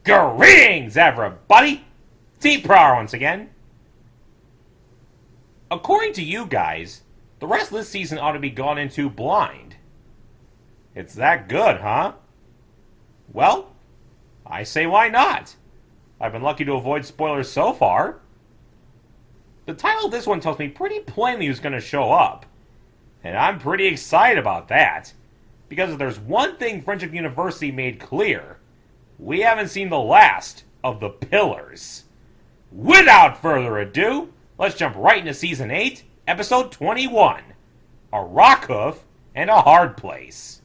Greetings, everybody! Team Pro once again. According to you guys, the rest of this season ought to be gone into blind. It's that good, huh? Well, I say why not? I've been lucky to avoid spoilers so far. The title of this one tells me pretty plainly who's going to show up. And I'm pretty excited about that. Because if there's one thing Friendship University made clear, we haven't seen the last of the Pillars. Without further ado, let's jump right into Season 8, Episode 21. A Rockhoof and a Hard Place.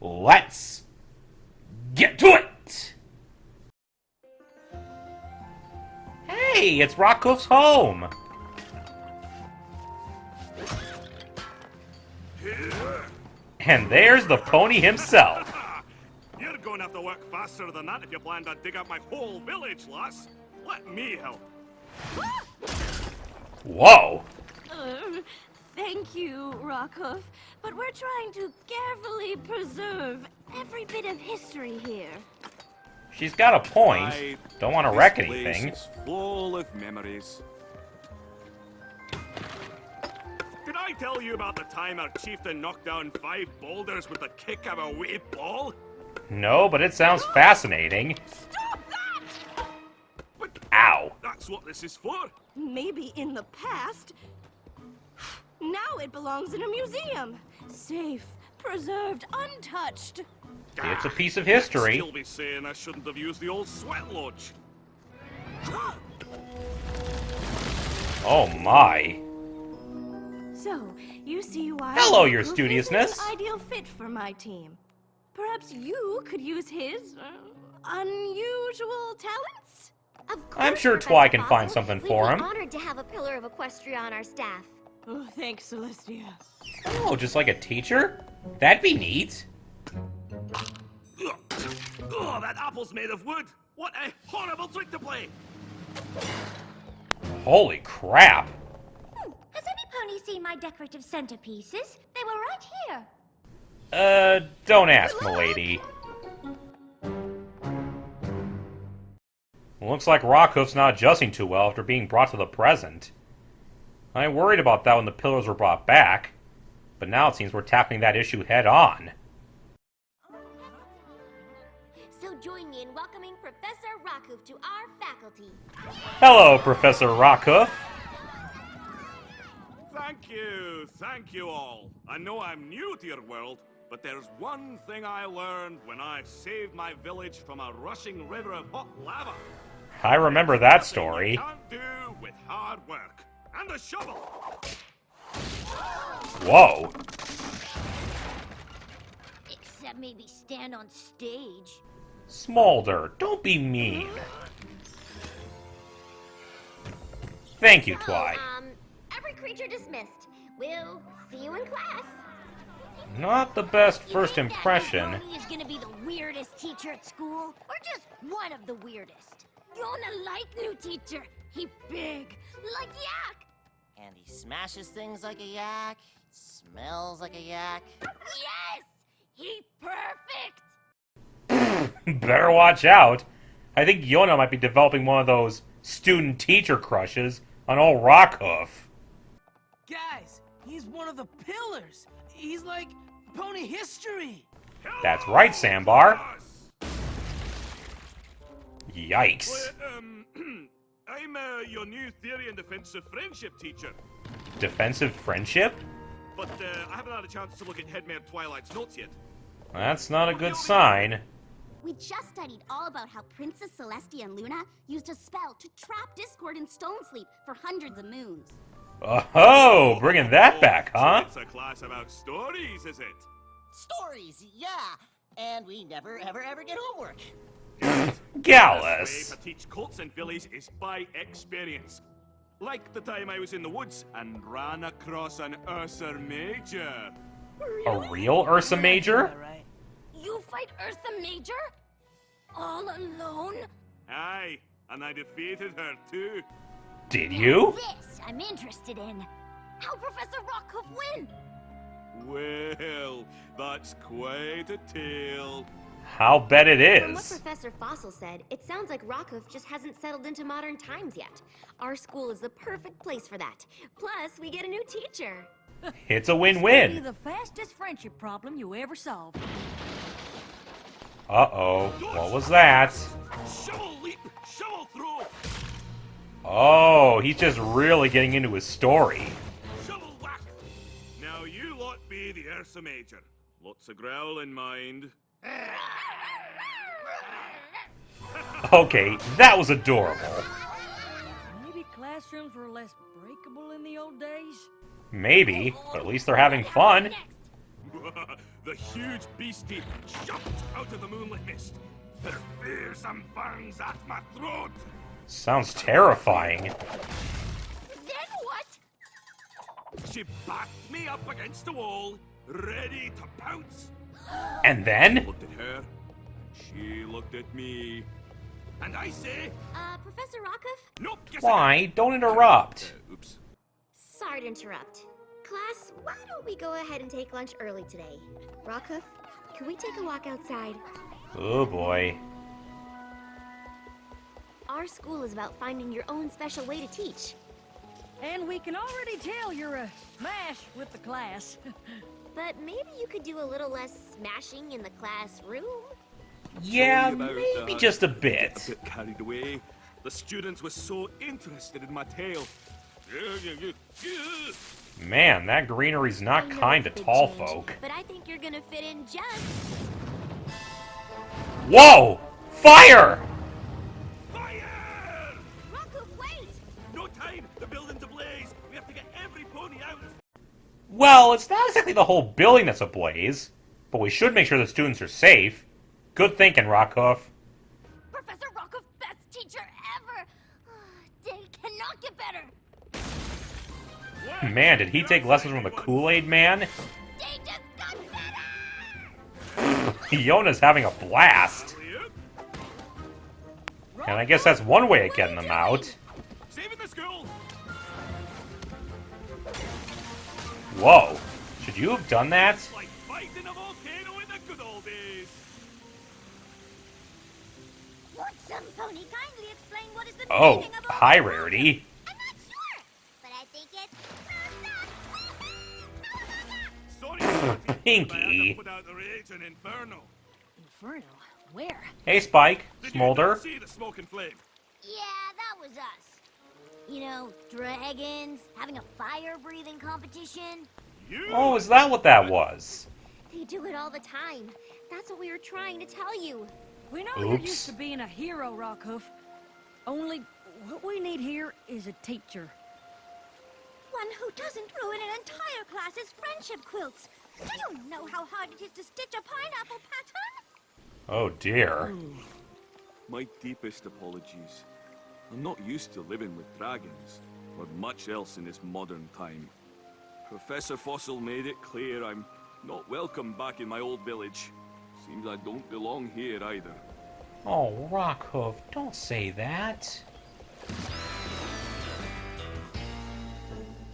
Let's get to it! Hey, it's Rockhoof's home! And there's the pony himself. You're going to have to work faster than that if you plan to dig up my whole village, lass. Let me help. Whoa! Thank you, Rockhoof, but we're trying to carefully preserve every bit of history here. She's got a point. Don't want to wreck anything. This place is full of memories. Did I tell you about the time our chieftain knocked down 5 boulders with the kick of a wee ball? No, but it sounds fascinating. Stop that! But Ow. that's what this is for. Maybe in the past. Now it belongs in a museum. Safe, preserved, untouched. It's a piece of history. Still be saying I shouldn't have used the old sweat lodge. Oh my. So, you see why Hello, your Rockhoof studiousness. is an ideal fit for my team. Perhaps you could use his unusual talents? Of course, I'm sure Professor Twy can Fossil. find something for him. We'd be honored to have a Pillar of Equestria on our staff. Oh, thanks, Celestia. Oh, just like a teacher? That'd be neat. Oh, that apple's made of wood. What a horrible trick to play. Holy crap. Has any pony seen my decorative centerpieces? They were right here. Don't ask, milady. Looks like Rockhoof's not adjusting too well after being brought to the present. I worried about that when the Pillars were brought back, but now it seems we're tackling that issue head on. So join me in welcoming Professor Rockhoof to our faculty. Hello, Professor Rockhoof. Thank you all. I know I'm new to your world, but there's one thing I learned when I saved my village from a rushing river of hot lava. I remember that story. Can't do with hard work and a shovel. Whoa. Except maybe stand on stage. Smolder, don't be mean. Thank you, Twy. Every creature dismissed. We'll see you in class. Not the best first impression. Yona is gonna be the weirdest teacher at school, or just one of the weirdest. Yona like new teacher. He big, like yak. And he smashes things like a yak. Smells like a yak. Yes, he perfect. Better watch out. I think Yona might be developing one of those student-teacher crushes on old Rockhoof. Guys, he's one of the Pillars. He's like pony history. That's right, Sandbar. Yikes. Well, I'm your new theory and defensive friendship teacher. Defensive friendship? But I haven't had a chance to look at Headmare Twilight's notes yet. That's not a good sign. We just studied all about how Princess Celestia and Luna used a spell to trap Discord in Stone Sleep for hundreds of moons. Oh, bringing that back, huh? So it's a class about stories, is it? Stories, yeah. And we never, ever get homework. The Gallus. way to teach colts and fillies is by experience. Like the time I was in the woods and ran across an Ursa Major. A real Ursa Major? Right? You fight Ursa Major? All alone? Aye, and I defeated her too. Did you? This I'm interested in. How Professor Rockhoof win? Well, that's quite a tale. I'll bet it From what is. Professor Fossil said, it sounds like Rockhoof just hasn't settled into modern times yet. Our school is the perfect place for that. Plus, we get a new teacher. It's a Be win-win. the fastest friendship problem you ever solved. Uh-oh. What was that? Shovel leap, shovel throw, Oh, he's just really getting into his story. shovel whack. Now you lot be the Ursa Major. Lots of growling, mind. Okay, that was adorable. Maybe classrooms were less breakable in the old days? Maybe, but at least they're having fun. The huge beastie jumped out of the moonlit mist. Her fearsome fangs at my throat. Sounds terrifying. Then what? She backed me up against the wall, ready to pounce. And then? Looked at her, and she looked at me. And I say, Professor Rockhoof? nope, guess Why? Don't interrupt. Oops. Sorry to interrupt. Class, why don't we go ahead and take lunch early today? Rockhoof, can we take a walk outside? Oh boy. Our school is about finding your own special way to teach. And we can already tell you're a smash with the class. But maybe you could do a little less smashing in the classroom? Yeah, Sorry about maybe that. just a Get bit. a bit carried away. The students were so interested in my tale. Man, that greenery's I not know kind to it's a big tall change, folk. But I think you're gonna fit in just... Whoa! Fire! Fire! Rockhoof, wait! No time! The building's ablaze! We have to get every pony out! Well, it's not exactly the whole building that's ablaze, but we should make sure the students are safe. Good thinking, Rockhoof. Professor Rockhoof, best teacher ever! They cannot get better! Man, did he take lessons from the Kool-Aid Man? They just got better! Yona's having a blast. And I guess that's one way of getting them out. Saving the school! Whoa. Should you have done that? Like fighting a volcano in the good old days! Would some pony kindly explain what is the Oh, meaning of all hi, this? Rarity. I'm not sure, but I think it's... Sorry, Marty, but I had Pinky. to put out the rage in Inferno. Inferno? Where? Hey, Spike. Did Smolder. you see the smoke and flame? Yeah, that was us. You know, dragons, having a fire-breathing competition. You? Oh, is that what that was? They do it all the time. That's what we were trying to tell you. We know you're Oops. used to being a hero, Rockhoof. Only, what we need here is a teacher. One who doesn't ruin an entire class's friendship quilts. Do you know how hard it is to stitch a pineapple pattern? Oh, dear. My deepest apologies. I'm not used to living with dragons, or much else in this modern time. Professor Fossil made it clear I'm not welcome back in my old village. Seems I don't belong here either. Oh, Rockhoof, don't say that.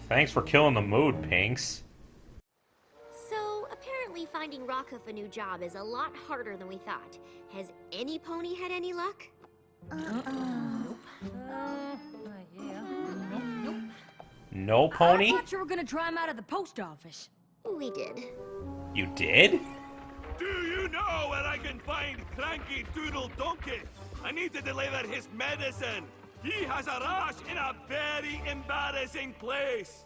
Thanks for killing the mood, Pinks. So, apparently finding Rockhoof a new job is a lot harder than we thought. Has any pony had any luck? Yeah. Nope. No I pony? thought you were gonna try him out of the post office. We did. You did? Do you know where I can find Cranky Doodle Donkey? I need to deliver his medicine. He has a rash in a very embarrassing place.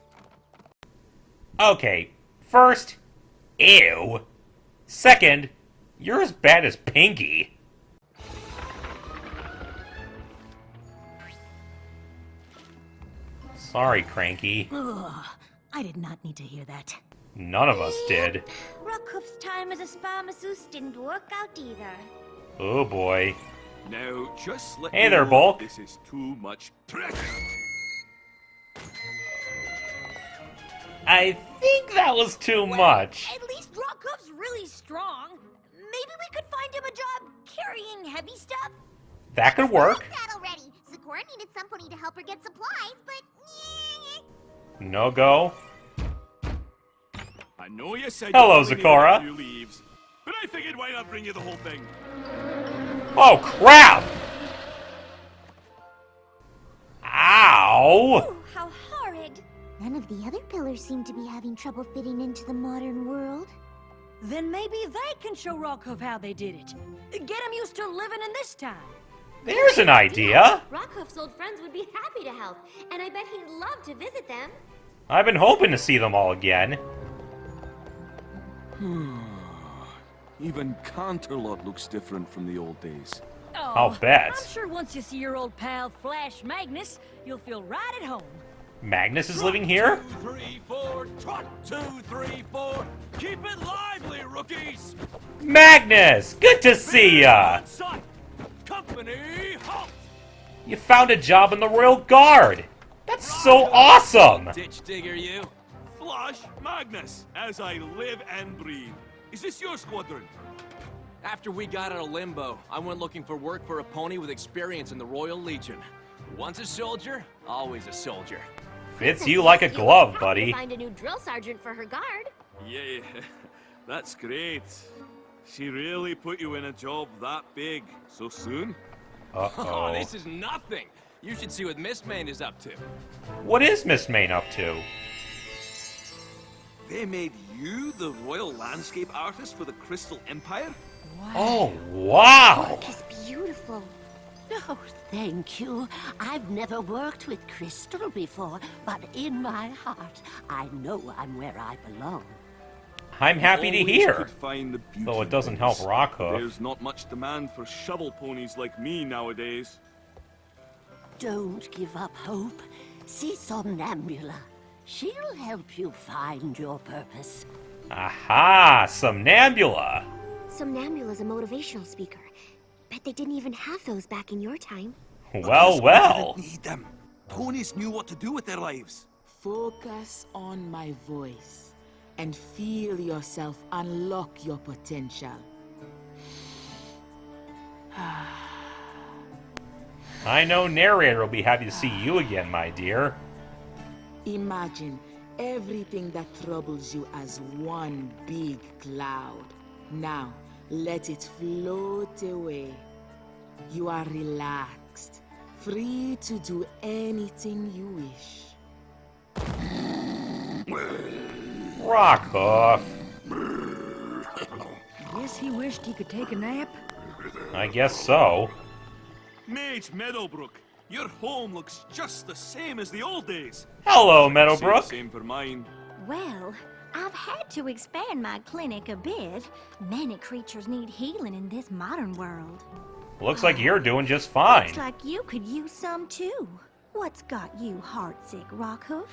Okay, first, ew. Second, you're as bad as Pinky. Sorry, Cranky. Ugh, I did not need to hear that. None of us did. Rockhoof's time as a spa masseuse didn't work out either. Oh boy. Now, just let Hey me there, know Bulk. This is too much pressure. I think that was too much. At least Rockhoof's really strong. Maybe we could find him a job carrying heavy stuff. That could work. That already. Sakura needed somebody to help her get supplies, but... No go. I know you said Hello, you only needed Zakora. a few leaves, but I figured why not bring you the whole thing? Oh, crap! Ow! Ooh, how horrid. None of the other pillars seem to be having trouble fitting into the modern world. Then maybe they can show Rockhoof how they did it. Get him used to living in this time. There's an idea! Rockhoof's old friends would be happy to help, and I bet he'd love to visit them. I've been hoping to see them all again. Even Canterlot looks different from the old days. Oh, I'll bet. I'm sure once you see your old pal Flash Magnus, you'll feel right at home. Magnus is living here? 2, 3, 4, trot, 2, 3, 4. Keep it lively, rookies! Magnus! Good to see ya! On sight. Company, halt! You found a job in the Royal Guard! That's so awesome! Ditch digger, you. Flash Magnus, as I live and breathe. Is this your squadron? After we got out of limbo, I went looking for work for a pony with experience in the Royal Legion. Once a soldier, always a soldier. Fits you like a glove, buddy. Find a new drill sergeant for her guard. Yeah, that's great. She really put you in a job that big so soon? Oh, Uh-oh. this is nothing. You should see what Miss Main is up to. What is Miss Main up to? They made you the royal landscape artist for the Crystal Empire? Oh, wow! It's beautiful. Oh, thank you. I've never worked with Crystal before, but in my heart, I know I'm where I belong. I'm happy to Always hear. could find the beauty Though it doesn't help place. Rockhoof. There's not much demand for shovel ponies like me nowadays. Don't give up hope. See Somnambula. She'll help you find your purpose. Aha! Somnambula! Somnambula's a motivational speaker. Bet they didn't even have those back in your time. Well, well! Need them. Ponies knew what to do with their lives. Focus on my voice and feel yourself unlock your potential. I know narrator will be happy to see you again, my dear. Imagine everything that troubles you as one big cloud. Now, let it float away. You are relaxed, free to do anything you wish. Rockhoof. Guess he wished he could take a nap. I guess so. Mage Meadowbrook, your home looks just the same as the old days. Hello, Meadowbrook. Same for mine. Well, I've had to expand my clinic a bit. Many creatures need healing in this modern world. Looks like you're doing just fine. Looks like you could use some too. What's got you heartsick, Rockhoof?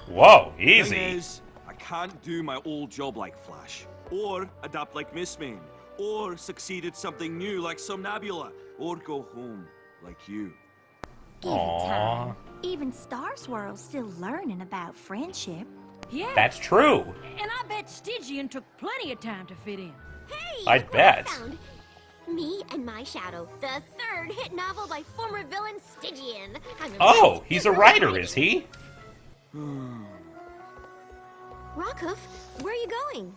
Whoa, Thing easy. is, I can't do my old job like Flash, or adapt like Miss Main, or succeed at something new like Somnambula, or go home like you. Give it Aww. time. Even Star Swirl's still learning about friendship. Yeah. That's true. And I bet Stygian took plenty of time to fit in. Hey, I'd look what I bet. found. Me and My Shadow, the third hit novel by former villain Stygian. I'm Oh, impressed. he's a writer, is he? Rockhoof, where are you going?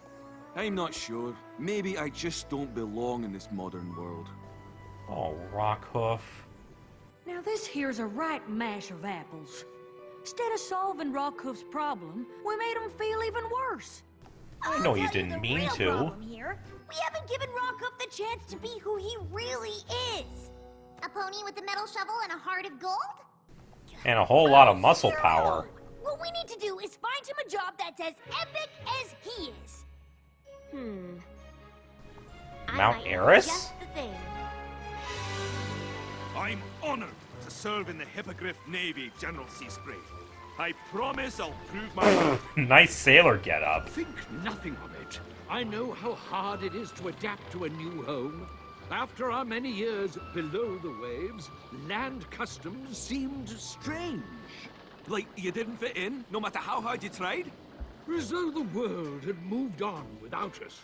I'm not sure. Maybe I just don't belong in this modern world. Oh, Rockhoof. Now this here's a right mash of apples. Instead of solving Rockhoof's problem, we made him feel even worse. I know you didn't mean to. Problem here. We haven't given Rockhoof the chance to be who he really is. A pony with a metal shovel and a heart of gold? And a whole lot of muscle power. What we need to do is find him a job that's as epic as he is. I Mount might have Eris? just the thing. I'm honored to serve in the Hippogriff Navy, General Seaspray. I promise I'll prove my worth. Nice sailor getup. Think nothing of it. I know how hard it is to adapt to a new home. After our many years below the waves, land customs seemed strange. Like you didn't fit in, no matter how hard you tried? As though the world had moved on without us.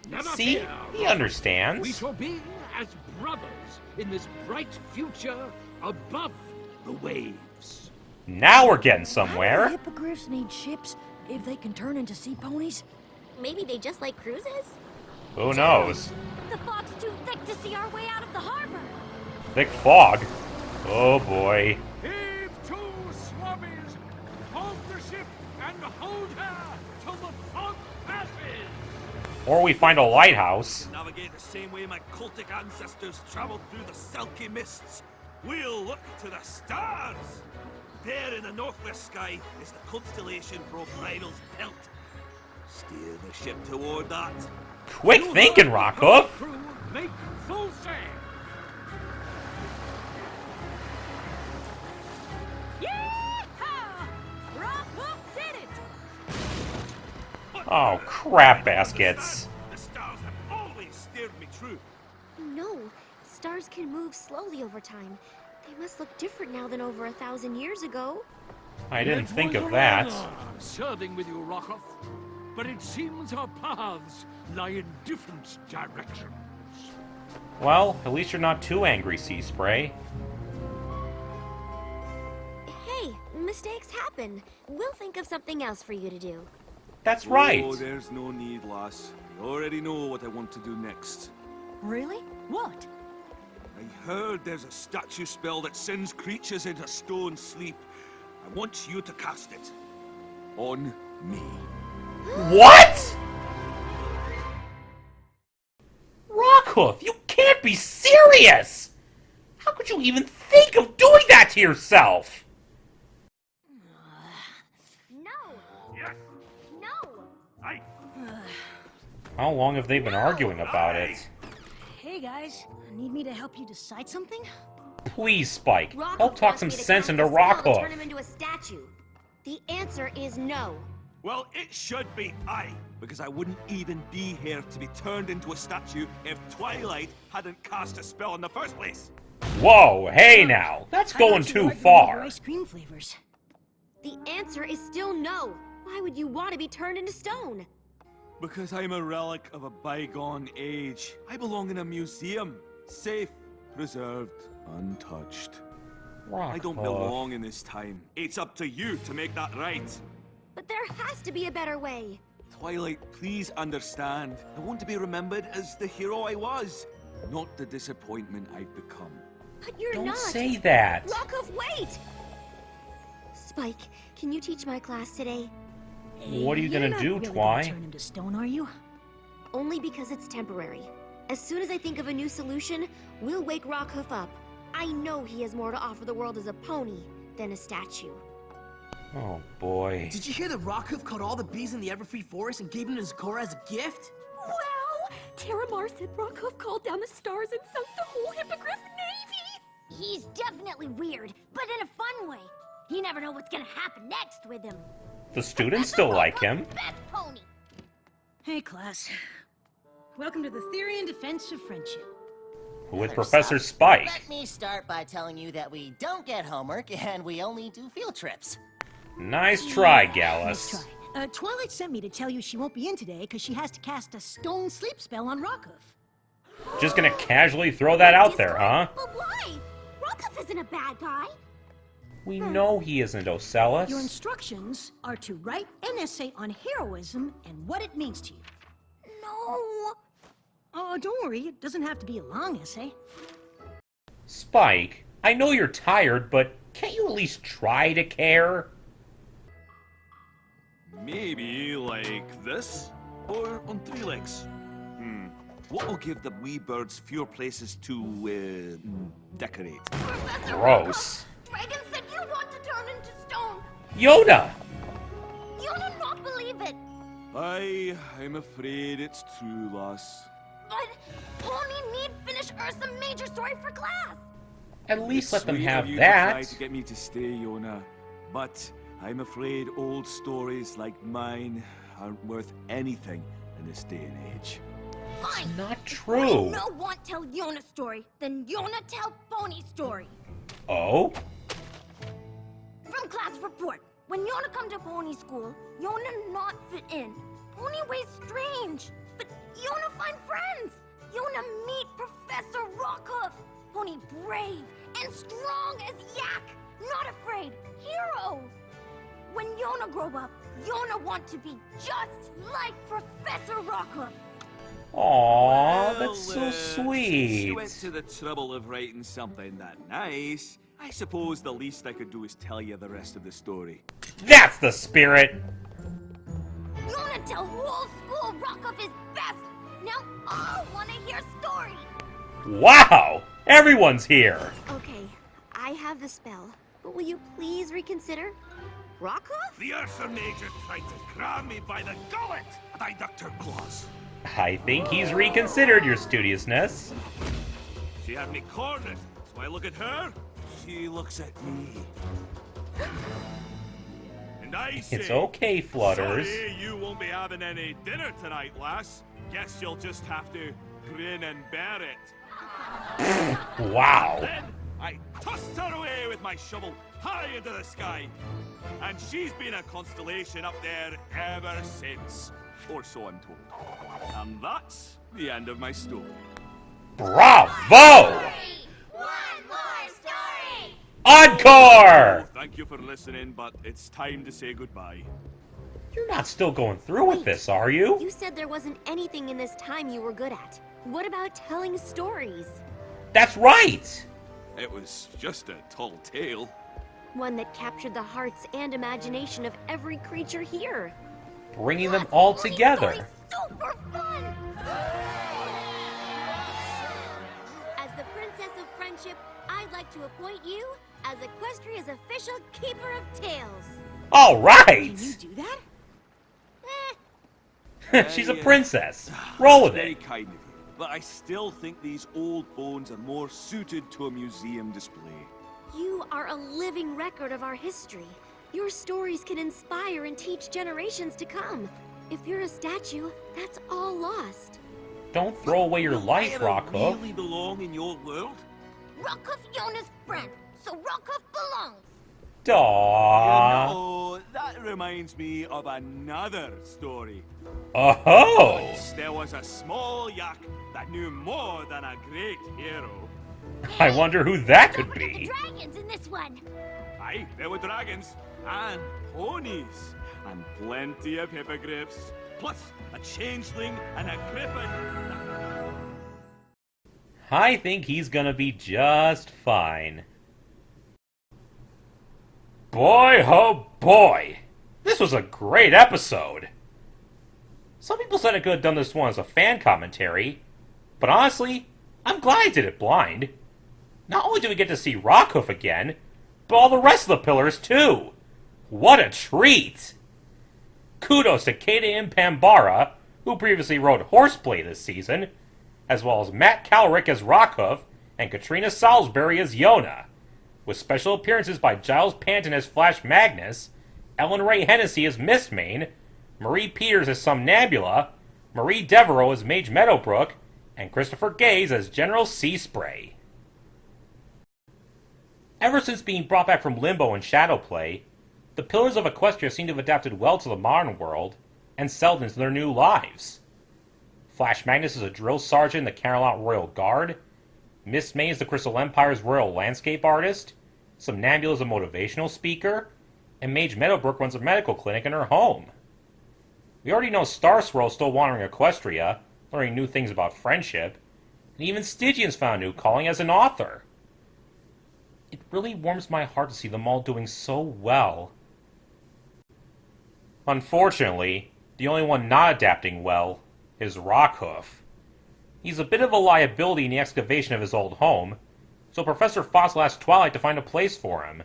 Never See? fear. He understands. We shall be as brothers in this bright future above the waves. Now we're getting How do somewhere. hippogriffs need ships if they can turn into sea ponies? Maybe they just like cruises? Who knows? The fog's too thick to see our way out of the harbor. Thick fog? Oh boy. Heave to, swabbies! Hold the ship and hold her till the fog passes! Or we find a lighthouse. Navigate the same way my cultic ancestors traveled through the silky mists. We'll look to the stars. There in the northwest sky is the constellation for O'Brien's Pelt. Steer the ship toward that. Quick thinking, Rockhoof. Crew, make full sail! Yeehaw! Rockhoof did it! Oh, crap baskets. The stars have always steered me true. No, stars can move slowly over time. They must look different now than over 1,000 years ago. I didn't It think was of an that. honor serving with you, Rockhoof. But it seems our paths lie in different directions. Well, at least you're not too angry, Sea Spray. Hey, mistakes happen. We'll think of something else for you to do. That's right. Oh, there's no need, lass. I already know what I want to do next. Really? What? I heard there's a statue spell that sends creatures into stone sleep. I want you to cast it. On me. What? Rockhoof, you can't be serious! How could you even think of doing that to yourself? No! Yes, No! I... How long have they been arguing about it? Hey guys, need me to help you decide something? Please, Spike, Rockhoof help talk wants some me to sense cast into a spell to turn Rockhoof. him into a statue. The answer is no. Well, it should be I, because I wouldn't even be here to be turned into a statue if Twilight hadn't cast a spell in the first place. Whoa, hey now, that's going too far. Ice cream flavors. The answer is still no. Why would you want to be turned into stone? Because I'm a relic of a bygone age. I belong in a museum. Safe, preserved, untouched. I don't belong in this time. It's up to you to make that right. But there has to be a better way. Twilight, please understand. I want to be remembered as the hero I was, not the disappointment I've become. But you're Don't not. say that. Rockhoof, wait! Spike, can you teach my class today? What are you You're gonna not do, really Twy? gonna turn into stone, are you? Only because it's temporary. As soon as I think of a new solution, we'll wake Rockhoof up. I know he has more to offer the world as a pony than a statue. Oh boy. Did you hear that Rockhoof caught all the bees in the Everfree Forest and gave them to Zecora as a gift? Wow! Terramar said Rockhoof called down the stars and sunk the whole Hippogriff Navy! He's definitely weird, but in a fun way. You never know what's gonna happen next with him. The students still like him. Best pony! Hey class. Welcome to the Theory and Defense of Friendship. With Other Professor stuff. Spike. Let me start by telling you that we don't get homework and we only do field trips. Nice try, Nice Gallus. try. Twilight sent me to tell you she won't be in today because she has to cast a stone sleep spell on Rockhoof. Just gonna casually throw that out there, huh? But why? Rockhoof isn't a bad guy. We know he isn't Ocellus. Your instructions are to write an essay on heroism and what it means to you. No! Oh, don't worry, it doesn't have to be a long essay. Spike, I know you're tired, but can't you at least try to care? Maybe like this? Or on three legs? What will give the wee birds fewer places to, decorate? Professor Gross. Rockhoof, Dragon said you want to turn into stone! Yoda! You do not believe it! I'm afraid it's true, lass. But Pony need finish Ursa Major story for class! At least let them Sweet have of you to try that. to get me to stay, Yona. But I'm afraid old stories like mine aren't worth anything in this day and age. Fine! Not true. No want tell Yona story, then Yona tell Pony story. Oh? From class report, when Yona come to Pony school, Yona not fit in. Pony ways strange, but Yona find friends. Yona meet Professor Rockhoof. Pony brave and strong as yak, not afraid, hero. When Yona Yona grow up, Yona want to be just like Professor Rockhoof. Aww, that's so Since sweet. you went to the trouble of writing something that nice, I suppose the least I could do is tell you the rest of the story. That's the spirit! Yona tell whole school Rockhoof is best. Now all want to hear story. Wow! Everyone's here! Okay, I have the spell, but will you please reconsider? Rockhoof? The Ursa Major tried to grab me by the gullet, and I ducked her claws. I think he's reconsidered your studiousness. She had me cornered, so I look at her, she looks at me. And I say, It's okay, Flutters. Sorry, you won't be having any dinner tonight, lass. Guess you'll just have to grin and bear it. Wow. Then I tossed her away with my shovel high into the sky. And she's been a constellation up there ever since. Or so I'm told. And that's the end of my story. Bravo! One more story. Encore! Thank you for listening, but it's time to say goodbye. You're not still going through with this, are you? You said there wasn't anything in this time you were good at. What about telling stories? That's right! It was just a tall tale. One that captured the hearts and imagination of every creature here. Bringing them all together. Super fun. As the Princess of Friendship, I'd like to appoint you as Equestria's official Keeper of Tales. All right! Can you do that? She's a princess. Roll with Very it. kind of you, but I still think these old bones are more suited to a museum display. You are a living record of our history. Your stories can inspire and teach generations to come. If you're a statue, that's all lost. Don't throw away your life, Rockhoof. Really belong in your world? Rockhoof Yona's friend, so Rockhoof belongs. Aww. You know, that reminds me of another story. Oh! Once there was a small yak that knew more than a great hero. I wonder who that could Don't forget be. the dragons in this one. Aye, there were dragons, and ponies, and plenty of hippogriffs, plus a changeling and a griffin. I think he's gonna be just fine. Boy, oh boy! This was a great episode! Some people said I could have done this one as a fan commentary, but honestly, I'm glad I did it blind. Not only do we get to see Rockhoof again, but all the rest of the pillars too! What a treat! Kudos to Kata Impambara, who previously wrote Horseplay this season, as well as Matt Calrick as Rockhoof and Katrina Salisbury as Yona, with special appearances by Giles Panton as Flash Magnus, Ellen Ray Hennessy as Mistmane, Marie Peters as Somnambula, Marie Devereaux as Mage Meadowbrook, and Christopher Gaze as General Seaspray. Ever since being brought back from Limbo and Shadowplay, the Pillars of Equestria seem to have adapted well to the modern world and settled into their new lives. Flash Magnus is a drill sergeant in the Carolot Royal Guard, Mistmane is the Crystal Empire's royal landscape artist, Somnambula is a motivational speaker, and Mage Meadowbrook runs a medical clinic in her home. We already know Star Swirl is still wandering Equestria, learning new things about friendship, and even Stygian's found a new calling as an author. It really warms my heart to see them all doing so well. Unfortunately, the only one not adapting well is Rockhoof. He's a bit of a liability in the excavation of his old home, so Professor Fossil asked Twilight to find a place for him.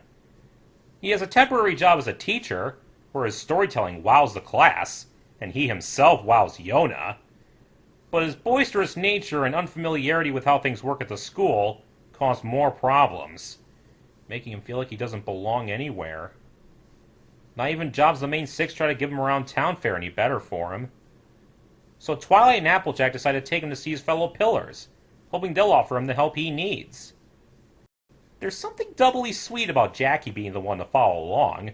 He has a temporary job as a teacher, where his storytelling wows the class, and he himself wows Yona. But his boisterous nature and unfamiliarity with how things work at the school cause more problems, making him feel like he doesn't belong anywhere. Not even jobs the main six try to give him around town fare any better for him. So Twilight and Applejack decide to take him to see his fellow Pillars, hoping they'll offer him the help he needs. There's something doubly sweet about Jackie being the one to follow along.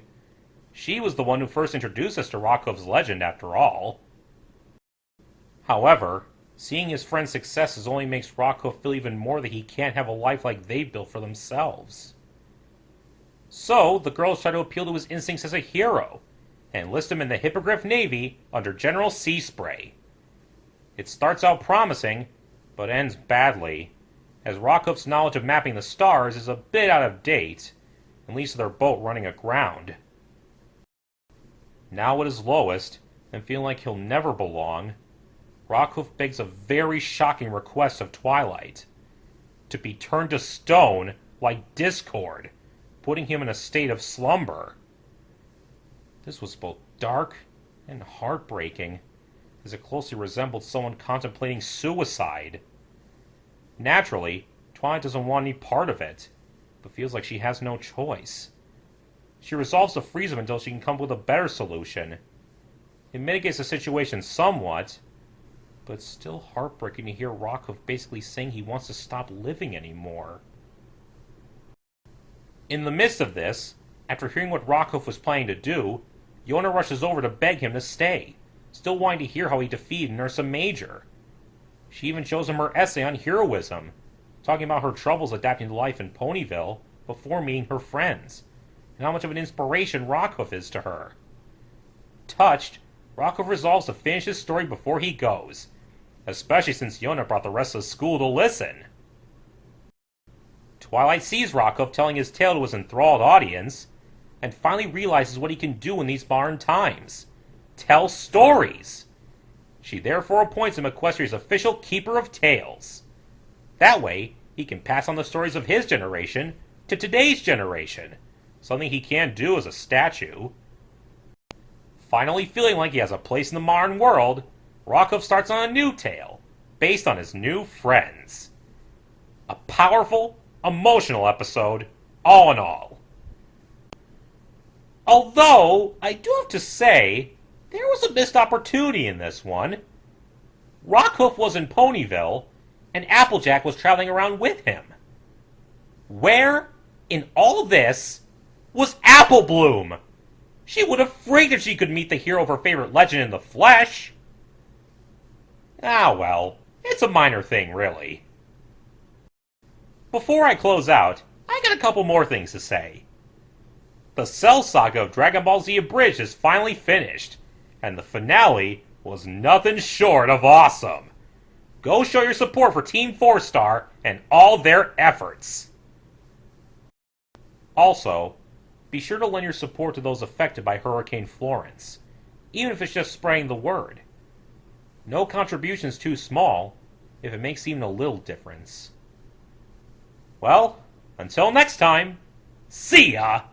She was the one who first introduced us to Rockhoof's legend, after all. However, seeing his friend's successes only makes Rockhoof feel even more that he can't have a life like they built for themselves. So, the girls try to appeal to his instincts as a hero, and enlist him in the Hippogriff Navy under General Seaspray. It starts out promising, but ends badly, as Rockhoof's knowledge of mapping the stars is a bit out of date, and leads to their boat running aground. Now at his lowest, and feeling like he'll never belong, Rockhoof begs a very shocking request of Twilight: to be turned to stone like Discord, putting him in a state of slumber. This was both dark and heartbreaking, as it closely resembled someone contemplating suicide. Naturally, Twilight doesn't want any part of it, but feels like she has no choice. She resolves to freeze him until she can come up with a better solution. It mitigates the situation somewhat, but it's still heartbreaking to hear Rockhoof basically saying he wants to stop living anymore. In the midst of this, after hearing what Rockhoof was planning to do, Yona rushes over to beg him to stay, still wanting to hear how he defeated Ursa Major. She even shows him her essay on heroism, talking about her troubles adapting to life in Ponyville before meeting her friends, and how much of an inspiration Rockhoof is to her. Touched, Rockhoof resolves to finish his story before he goes, especially since Yona brought the rest of the school to listen. Twilight sees Rockhoof telling his tale to his enthralled audience, and finally realizes what he can do in these modern times: tell stories. She therefore appoints him Equestria's official Keeper of Tales. That way, he can pass on the stories of his generation to today's generation, something he can't do as a statue. Finally feeling like he has a place in the modern world, Rockhoof starts on a new tale, based on his new friends. A powerful, emotional episode, all in all. Although, I do have to say, there was a missed opportunity in this one. Rockhoof was in Ponyville, and Applejack was traveling around with him. Where, in all this, was Apple Bloom? She would have freaked if she could meet the hero of her favorite legend in the flesh. Ah well, it's a minor thing, really. Before I close out, I got a couple more things to say. The Cell Saga of Dragon Ball Z Abridged is finally finished, and the finale was nothing short of awesome. Go show your support for Team 4-Star and all their efforts. Also, be sure to lend your support to those affected by Hurricane Florence, even if it's just spreading the word. No contribution is too small, if it makes even a little difference. Well, until next time, see ya!